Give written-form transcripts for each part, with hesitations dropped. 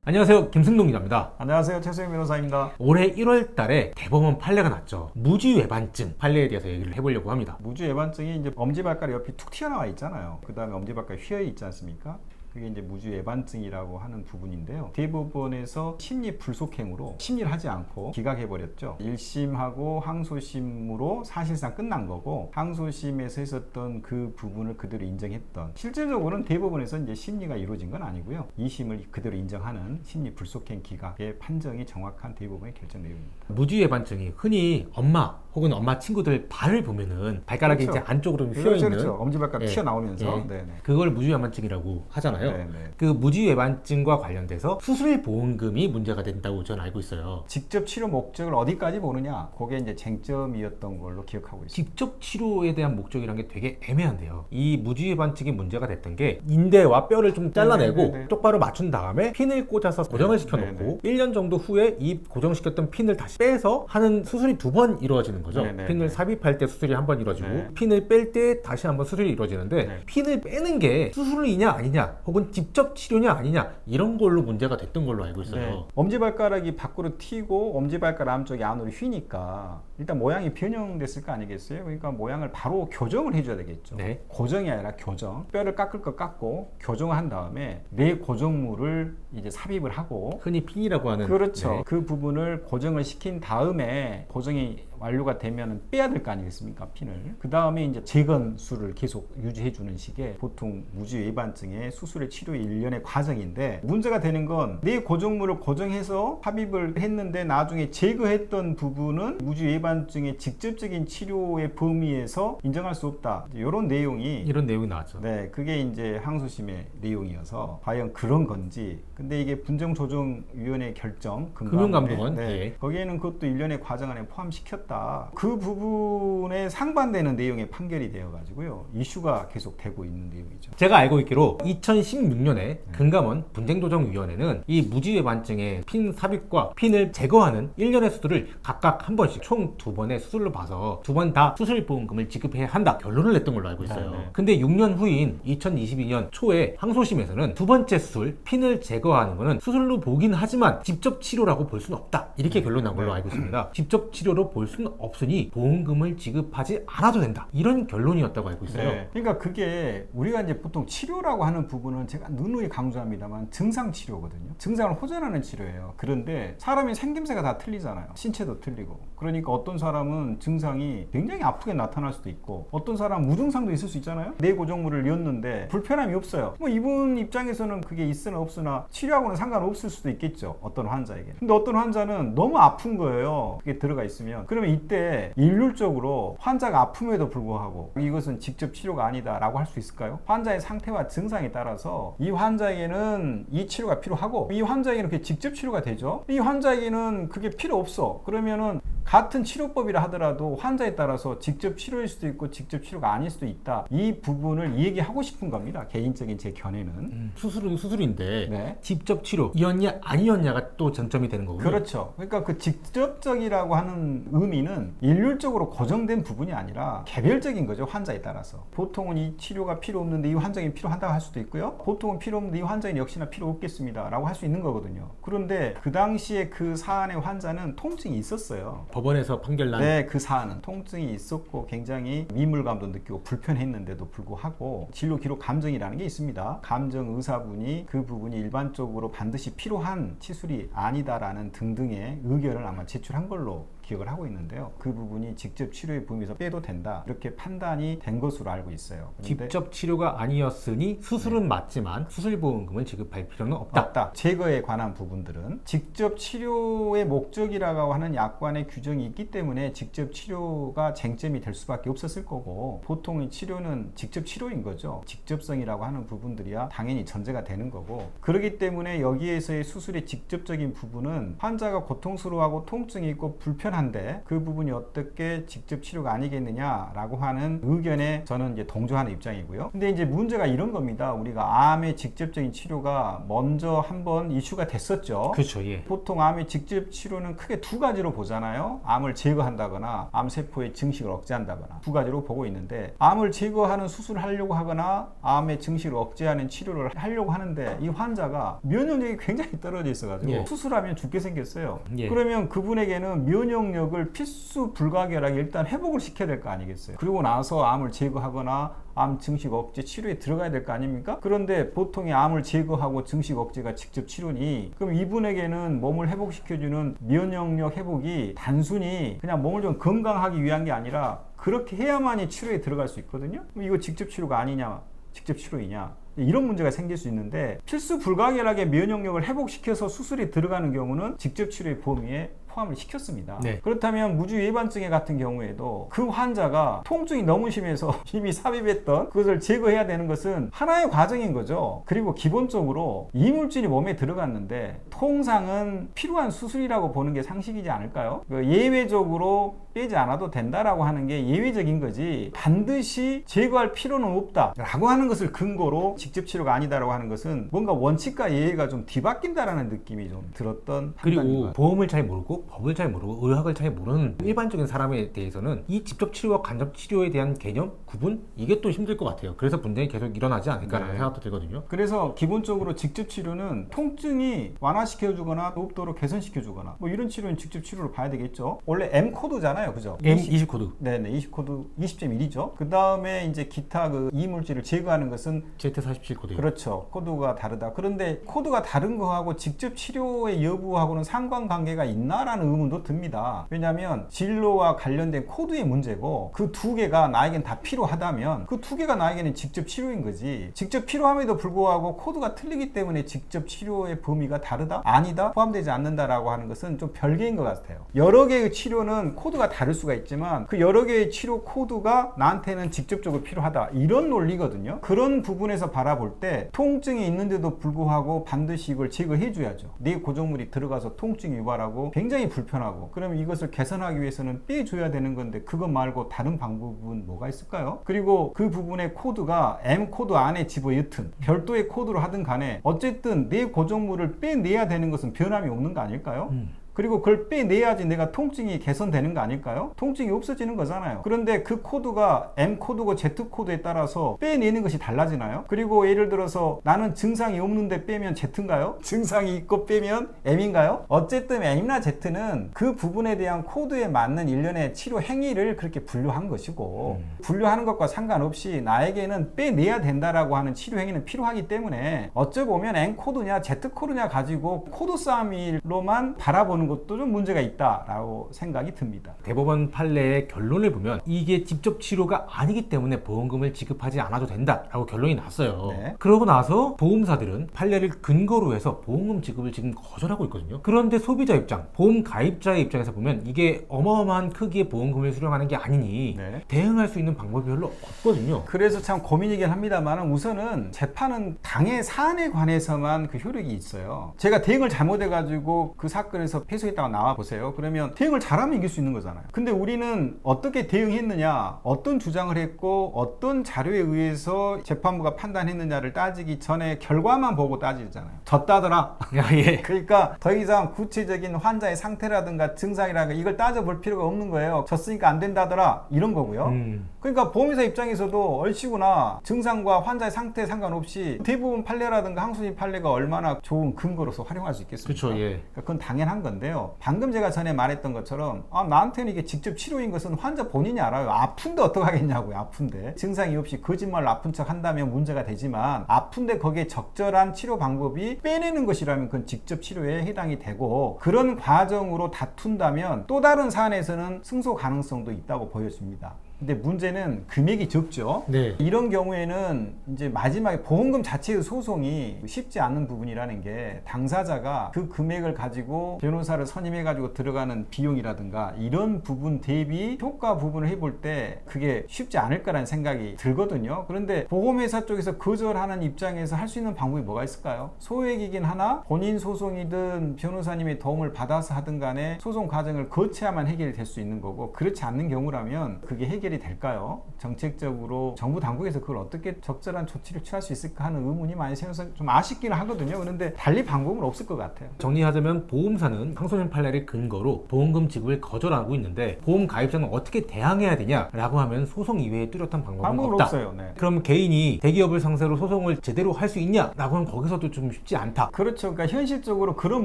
안녕하세요, 김승동 기자입니다. 안녕하세요, 최수영 변호사입니다. 올해 1월 달에 대법원 판례가 났죠. 무주외반증 판례에 대해서 얘기를 해보려고 합니다. 무주외반증이 이제 엄지발가락 옆이 툭 튀어나와 있잖아요. 그 다음에 엄지발가락 휘어 있지 않습니까? 그게 이제 무주외반증이라고 하는 부분인데요. 대법원에서 심리 불속행으로 심리를 하지 않고 기각해버렸죠. 1심하고 항소심으로 사실상 끝난 거고, 항소심에서 했었던 그 부분을 그대로 인정했던, 실질적으로는 대법원에서 이제 심리가 이루어진 건 아니고요. 2심을 그대로 인정하는 심리 불속행 기각의 판정이 정확한 대법원의 결정 내용입니다. 무주외반증이 흔히 엄마 혹은 엄마 친구들 발을 보면은 발가락이 그렇죠. 이제 안쪽으로 휘어있는 그렇죠. 엄지발가락 예. 튀어나오면서 예. 네네. 그걸 무주외반증이라고 하잖아요. 네네. 그 무주외반증과 관련돼서 수술보험금이 문제가 된다고 저는 알고 있어요. 직접 치료 목적을 어디까지 보느냐, 그게 이제 쟁점이었던 걸로 기억하고 있습니다. 직접 치료에 대한 목적이란 게 되게 애매한데요. 이 무주외반증이 문제가 됐던 게 인대와 뼈를 좀 잘라내고 네네네. 똑바로 맞춘 다음에 핀을 꽂아서 고정을 시켜놓고 네네. 1년 정도 후에 이 고정시켰던 핀을 다시 빼서 하는 수술이 2번 이루어지는 거죠. 네네네. 핀을 삽입할 때 수술이 한 번 이루어지고 네. 핀을 뺄 때 다시 한 번 수술이 이루어지는데 네. 핀을 빼는 게 수술이냐 아니냐 혹은 직접 치료냐 아니냐 이런 걸로 문제가 됐던 걸로 알고 있어요. 네. 엄지발가락이 밖으로 튀고 엄지발가락 안쪽이 안으로 휘니까 일단 모양이 변형됐을 거 아니겠어요? 그러니까 모양을 바로 교정을 해줘야 되겠죠. 네. 고정이 아니라 교정. 뼈를 깎을 거 깎고 교정을 한 다음에 내 고정물을 이제 삽입을 하고, 흔히 핀이라고 하는 그렇죠. 네. 그 부분을 고정을 시킨 다음에 고정이 완료가 되면 빼야 될 거 아니겠습니까? 핀을. 그 다음에 이제 재건술을 계속 유지해 주는 식의 보통 무주외반증의 수술의 치료 일련의 과정인데, 문제가 되는 건 내 고정물을 고정해서 삽입을 했는데 나중에 제거했던 부분은 무주외반증의 직접적인 치료의 범위에서 인정할 수 없다. 이런 내용이 이런 내용이 나왔죠. 네, 그게 이제 항소심의 내용이어서 과연 그런 건지. 근데 이게 분쟁조정위원회 결정, 금융감독원, 네, 예. 거기에는 그것도 일련의 과정 안에 포함시켰다. 그 부분에 상반되는 내용의 판결이 되어가지고요, 이슈가 계속 되고 있는 내용이죠. 제가 알고 있기로 2016년에 금감원 분쟁조정위원회는 이 무주외반증의 핀 삽입과 핀을 제거하는 1년의 수술을 각각 한 번씩 총 2번의 수술로 봐서 2번 다 수술보험금을 지급해야 한다 결론을 냈던 걸로 알고 있어요. 네. 근데 6년 후인 2022년 초에 항소심에서는 2번째 수술 핀을 제거하는 것은 수술로 보긴 하지만 직접 치료라고 볼 수는 없다 이렇게 결론난 걸로 알고 있습니다. 직접 치료로 볼 수는 없으니 보험금을 지급하지 않아도 된다 이런 결론이었다고 알고 있어요. 네. 그러니까 그게 우리가 이제 보통 치료라고 하는 부분은 제가 누누이 강조합니다만 증상 치료거든요. 증상을 호전하는 치료예요. 그런데 사람이 생김새가 다 틀리잖아요. 신체도 틀리고. 그러니까 어떤 사람은 증상이 굉장히 아프게 나타날 수도 있고, 어떤 사람은 무증상도 있을 수 있잖아요. 내 고정물을 였는데 불편함이 없어요. 뭐 이분 입장에서는 그게 있으나 없으나 치료하고는 상관없을 수도 있겠죠, 어떤 환자에게. 근데 어떤 환자는 너무 아픈 거예요, 그게 들어가 있으면. 그러면 이때 일률적으로 환자가 아픔에도 불구하고 이것은 직접 치료가 아니다 라고 할 수 있을까요? 환자의 상태와 증상에 따라서 이 환자에게는 이 치료가 필요하고, 이 환자에게는 그게 직접 치료가 되죠. 이 환자에게는 그게 필요 없어. 그러면은 같은 치료법이라 하더라도 환자에 따라서 직접 치료일 수도 있고 직접 치료가 아닐 수도 있다. 이 부분을 얘기하고 싶은 겁니다, 개인적인 제 견해는. 수술은 수술인데 네. 직접 치료이었냐 아니었냐가 또 쟁점이 되는 거고요. 그렇죠. 그러니까 그 직접적이라고 하는 의미는 일률적으로 고정된 부분이 아니라 개별적인 거죠, 환자에 따라서. 보통은 이 치료가 필요 없는데 이 환자에게 필요하다고 할 수도 있고요, 보통은 필요 없는데 이 환자에게 역시나 필요 없겠습니다 라고 할 수 있는 거거든요. 그런데 그 당시에 그 사안의 환자는 통증이 있었어요. 법원에서 판결난 네, 그 사안은 통증이 있었고 굉장히 미물감도 느끼고 불편했는데도 불구하고 진료 기록 감정이라는 게 있습니다. 감정 의사분이 그 부분이 일반적으로 반드시 필요한 치술이 아니다라는 등등의 의견을 아마 제출한 걸로 기억을 하고 있는데요. 그 부분이 직접 치료의 범위에서 빼도 된다, 이렇게 판단이 된 것으로 알고 있어요. 직접 치료가 아니었으니 수술은 맞지만 수술보험금을 지급할 필요는 없다. 제거에 관한 부분들은 직접 치료의 목적이라고 하는 약관의 규정이 있기 때문에 직접 치료가 쟁점이 될 수밖에 없었을 거고, 보통 이 치료는 직접 치료인 거죠. 직접성이라고 하는 부분들이야 당연히 전제가 되는 거고, 그렇기 때문에 여기에서의 수술의 직접적인 부분은 환자가 고통스러워하고 통증이 있고 불편한 불편한데 그 부분이 어떻게 직접 치료가 아니겠느냐라고 하는 의견에 저는 이제 동조하는 입장이고요. 근데 이제 문제가 이런 겁니다. 우리가 암의 직접적인 치료가 먼저 한번 이슈가 됐었죠. 그렇죠. 예. 보통 암의 직접 치료는 크게 두 가지로 보잖아요. 암을 제거한다거나 암세포의 증식을 억제한다거나 두 가지로 보고 있는데, 암을 제거하는 수술을 하려고 하거나 암의 증식을 억제하는 치료를 하려고 하는데 이 환자가 면역력이 굉장히 떨어져 있어가지고 예. 수술하면 죽게 생겼어요. 예. 그러면 그분에게는 면역력을 필수 불가결하게 일단 회복을 시켜야 될 거 아니겠어요. 그리고 나서 암을 제거하거나 암 증식 억제 치료에 들어가야 될 거 아닙니까? 그런데 보통의 암을 제거하고 증식 억제가 직접 치료니, 그럼 이분에게는 몸을 회복시켜주는 면역력 회복이 단순히 그냥 몸을 좀 건강하기 위한 게 아니라 그렇게 해야만이 치료에 들어갈 수 있거든요. 그럼 이거 직접 치료가 아니냐, 직접 치료이냐, 이런 문제가 생길 수 있는데, 필수 불가결하게 면역력을 회복시켜서 수술이 들어가는 경우는 직접 치료의 범위에 포함을 시켰습니다. 네. 그렇다면 무주 예반증에 같은 경우에도 그 환자가 통증이 너무 심해서 이미 삽입했던 그것을 제거해야 되는 것은 하나의 과정인 거죠. 그리고 기본적으로 이물질이 몸에 들어갔는데 통상은 필요한 수술이라고 보는 게 상식이지 않을까요? 예외적으로 빼지 않아도 된다라고 하는 게 예외적인 거지, 반드시 제거할 필요는 없다라고 하는 것을 근거로 직접 치료가 아니다라고 하는 것은 뭔가 원칙과 예외가 좀 뒤바뀐다라는 느낌이 좀 들었던 판단인 것 그리고 같아요. 보험을 잘 모르고 법을 잘 모르고 의학을 잘 모르는 일반적인 사람에 대해서는 이 직접 치료와 간접 치료에 대한 개념, 구분, 이게 또 힘들 것 같아요. 그래서 분쟁이 계속 일어나지 않을까라는 네. 생각도 들거든요. 그래서 기본적으로 직접 치료는 통증이 완화시켜주거나 높도록 개선시켜주거나 뭐 이런 치료는 직접 치료로 봐야 되겠죠. 원래 M 코드잖아요, 그죠? M20 코드, 네네, 20 코드 20.1이죠. 그 다음에 이제 기타 그 이물질을 제거하는 것은 Z47 코드. 그렇죠. 코드가 다르다. 그런데 코드가 다른 거하고 직접 치료의 여부하고는 상관관계가 있나라는 의문도 듭니다. 왜냐하면 진로와 관련된 코드의 문제고, 그 두 개가 나에겐 다 필요하다면 그 두 개가 나에게는 직접 치료인 거지, 직접 필요함에도 불구하고 코드가 틀리기 때문에 직접 치료의 범위가 다르다? 아니다? 포함되지 않는다라고 하는 것은 좀 별개인 것 같아요. 여러 개의 치료는 코드가 다를 수가 있지만 그 여러 개의 치료 코드가 나한테는 직접적으로 필요하다, 이런 논리거든요. 그런 부분에서 바라볼 때 통증이 있는데도 불구하고 반드시 이걸 제거해 줘야죠. 뇌 고정물이 들어가서 통증이 유발하고 굉장히 불편하고, 그러면 이것을 개선하기 위해서는 빼줘야 되는 건데 그것 말고 다른 방법은 뭐가 있을까요? 그리고 그 부분의 코드가 M 코드 안에 집어넣든 별도의 코드로 하든 간에 어쨌든 뇌 고정물을 빼내야 되는 것은 변함이 없는 거 아닐까요? 그리고 그걸 빼내야지 내가 통증이 개선되는 거 아닐까요? 통증이 없어지는 거잖아요. 그런데 그 코드가 M 코드고 Z 코드에 따라서 빼내는 것이 달라지나요? 그리고 예를 들어서 나는 증상이 없는데 빼면 Z인가요? 증상이 있고 빼면 M인가요? 어쨌든 M이나 Z는 그 부분에 대한 코드에 맞는 일련의 치료 행위를 그렇게 분류한 것이고, 분류하는 것과 상관없이 나에게는 빼내야 된다라고 하는 치료 행위는 필요하기 때문에 어쩌보면 M 코드냐 Z 코드냐 가지고 코드 싸움으로만 바라보는 것도 좀 문제가 있다라고 생각이 듭니다. 대법원 판례의 결론을 보면 이게 직접 치료가 아니기 때문에 보험금을 지급하지 않아도 된다라고 결론이 났어요. 네. 그러고 나서 보험사들은 판례를 근거로 해서 보험금 지급을 지금 거절하고 있거든요. 그런데 소비자 입장, 보험 가입자의 입장에서 보면 이게 어마어마한 크기의 보험금을 수령하는 게 아니니 네. 대응할 수 있는 방법이 별로 없거든요. 그래서 참 고민이긴 합니다만, 우선은 재판은 당해 사안에 관해서만 그 효력이 있어요. 제가 대응을 잘못해가지고 그 사건에서 패소했다가 나와 보세요. 그러면 대응을 잘하면 이길 수 있는 거잖아요. 근데 우리는 어떻게 대응했느냐, 어떤 주장을 했고 어떤 자료에 의해서 재판부가 판단했느냐를 따지기 전에 결과만 보고 따지잖아요. 졌다더라. 예. 그러니까 더 이상 구체적인 환자의 상태라든가 증상이라든가 이걸 따져볼 필요가 없는 거예요. 졌으니까 안 된다더라, 이런 거고요. 그러니까 보험회사 입장에서도 얼씨구나 증상과 환자의 상태에 상관없이 대부분 판례라든가 항소심 판례가 얼마나 좋은 근거로서 활용할 수 있겠습니까? 그렇죠. 예. 그러니까 그건 당연한 건데요. 방금 제가 전에 말했던 것처럼 나한테는 이게 직접 치료인 것은 환자 본인이 알아요. 아픈데 어떡하겠냐고요. 아픈데 증상이 없이 거짓말로 아픈 척 한다면 문제가 되지만, 아픈데 거기에 적절한 치료 방법이 빼내는 것이라면 그건 직접 치료에 해당이 되고, 그런 과정으로 다툰다면 또 다른 사안에서는 승소 가능성도 있다고 보여집니다. 근데 문제는 금액이 적죠. 네. 이런 경우에는 이제 마지막에 보험금 자체의 소송이 쉽지 않은 부분이라는 게 당사자가 그 금액을 가지고 변호사를 선임해가지고 들어가는 비용이라든가 이런 부분 대비 효과 부분을 해볼 때 그게 쉽지 않을 거라는 생각이 들거든요. 그런데 보험회사 쪽에서 거절하는 입장에서 할 수 있는 방법이 뭐가 있을까요? 소액이긴 하나 본인 소송이든 변호사님의 도움을 받아서 하든 간에 소송 과정을 거쳐야만 해결이 될 수 있는 거고, 그렇지 않는 경우라면 그게 해결이 될까요? 정책적으로 정부 당국에서 그걸 어떻게 적절한 조치를 취할 수 있을까 하는 의문이 많이 생겨서 좀 아쉽기는 하거든요. 그런데 달리 방법은 없을 것 같아요. 정리하자면 보험사는 항소심 판례를 근거로 보험금 지급을 거절하고 있는데 보험 가입자는 어떻게 대항해야 되냐라고 하면 소송 이외에 뚜렷한 방법은 없다. 없어요. 네. 그럼 개인이 대기업을 상대로 소송을 제대로 할 수 있냐라고 하면 거기서도 좀 쉽지 않다. 그렇죠. 그러니까 현실적으로 그런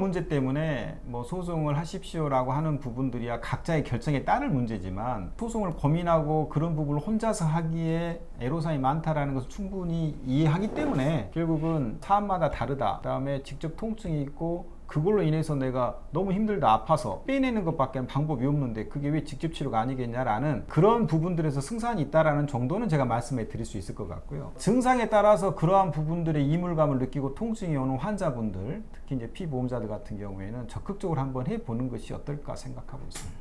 문제 때문에 뭐 소송을 하십시오라고 하는 부분들이야 각자의 결정에 따를 문제지만, 소송을 고민하고 그런 부분을 혼자서 하기에 애로사항이 많다라는 것을 충분히 이해하기 때문에 결국은 사안마다 다르다. 그다음에 직접 통증이 있고 그걸로 인해서 내가 너무 힘들다, 아파서 빼내는 것밖에 방법이 없는데 그게 왜 직접 치료가 아니겠냐라는 그런 부분들에서 승산이 있다라는 정도는 제가 말씀해 드릴 수 있을 것 같고요. 증상에 따라서 그러한 부분들의 이물감을 느끼고 통증이 오는 환자분들, 특히 이제 피보험자들 같은 경우에는 적극적으로 한번 해보는 것이 어떨까 생각하고 있습니다.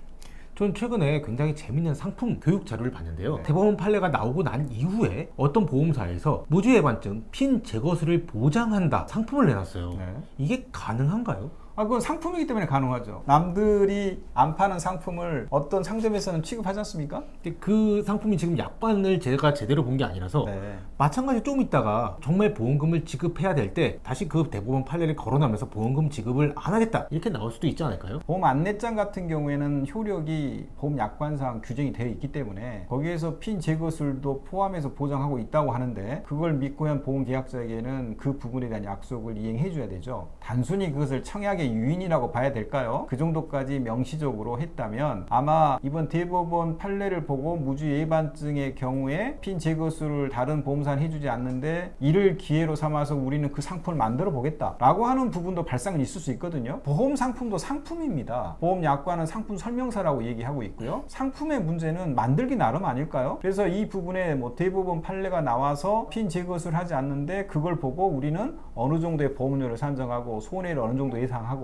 전 최근에 굉장히 재밌는 상품 교육 자료를 봤는데요. 네. 대법원 판례가 나오고 난 이후에 어떤 보험사에서 무주해반증 핀 제거술을 보장한다 상품을 내놨어요. 네. 이게 가능한가요? 그건 상품이기 때문에 가능하죠. 남들이 안 파는 상품을 어떤 상점에서는 취급하지 않습니까? 근데 그 상품이 지금 약관을 제가 제대로 본 게 아니라서 네. 마찬가지 좀 있다가 정말 보험금을 지급해야 될 때 다시 그 대법원 판례를 거론하면서 보험금 지급을 안 하겠다 이렇게 나올 수도 있지 않을까요? 보험 안내장 같은 경우에는 효력이 보험 약관상 규정이 되어 있기 때문에 거기에서 핀 제거술도 포함해서 보장하고 있다고 하는데, 그걸 믿고 한 보험 계약자에게는 그 부분에 대한 약속을 이행해 줘야 되죠. 단순히 그것을 청약의 유인이라고 봐야 될까요? 그 정도까지 명시적으로 했다면 아마 이번 대법원 판례를 보고 무주 예반증의 경우에 핀 제거술을 다른 보험사는 해주지 않는데 이를 기회로 삼아서 우리는 그 상품을 만들어 보겠다라고 하는 부분도 발상은 있을 수 있거든요. 보험 상품도 상품입니다. 보험 약관은 상품 설명서라고 얘기하고 있고요. 상품의 문제는 만들기 나름 아닐까요? 그래서 이 부분에 뭐 대법원 판례가 나와서 핀 제거술 하지 않는데 그걸 보고 우리는 어느 정도의 보험료를 산정하고 손해를 어느 정도 예상하고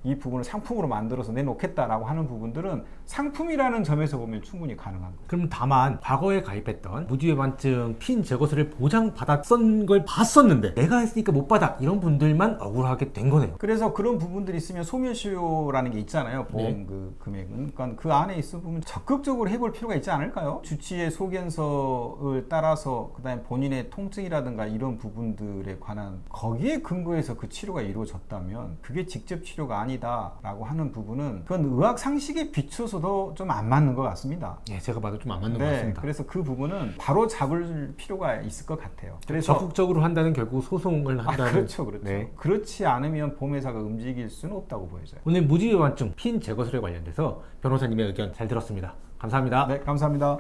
이 부분을 상품으로 만들어서 내놓겠다라고 하는 부분들은 상품이라는 점에서 보면 충분히 가능한 거예요. 그럼 다만 과거에 가입했던 무주해반증 핀 제거술을 보장받았던 걸 봤었는데 내가 했으니까 못 받아 이런 분들만 억울하게 된 거네요. 그래서 그런 부분들이 있으면 소멸시효라는 게 있잖아요. 보험 네. 그 금액은. 그러니까 그 안에 있어 보면 적극적으로 해볼 필요가 있지 않을까요? 주치의 소견서를 따라서 그다음에 본인의 통증이라든가 이런 부분들에 관한 거기에 근거해서 그 치료가 이루어졌다면 그게 직접 치료가 아니다라고 하는 부분은 그건 의학 상식에 비춰서도 좀 안 맞는 것 같습니다. 예, 제가 봐도 좀 안 맞는 것 같습니다. 그래서 그 부분은 바로 잡을 필요가 있을 것 같아요. 그래서 적극적으로 한다는 결국 소송을 한다는. 그렇죠. 네. 그렇지 않으면 보험회사가 움직일 수는 없다고 보여져요. 오늘 무주해반증 핀 제거술에 관련돼서 변호사님의 의견 잘 들었습니다. 감사합니다. 네, 감사합니다.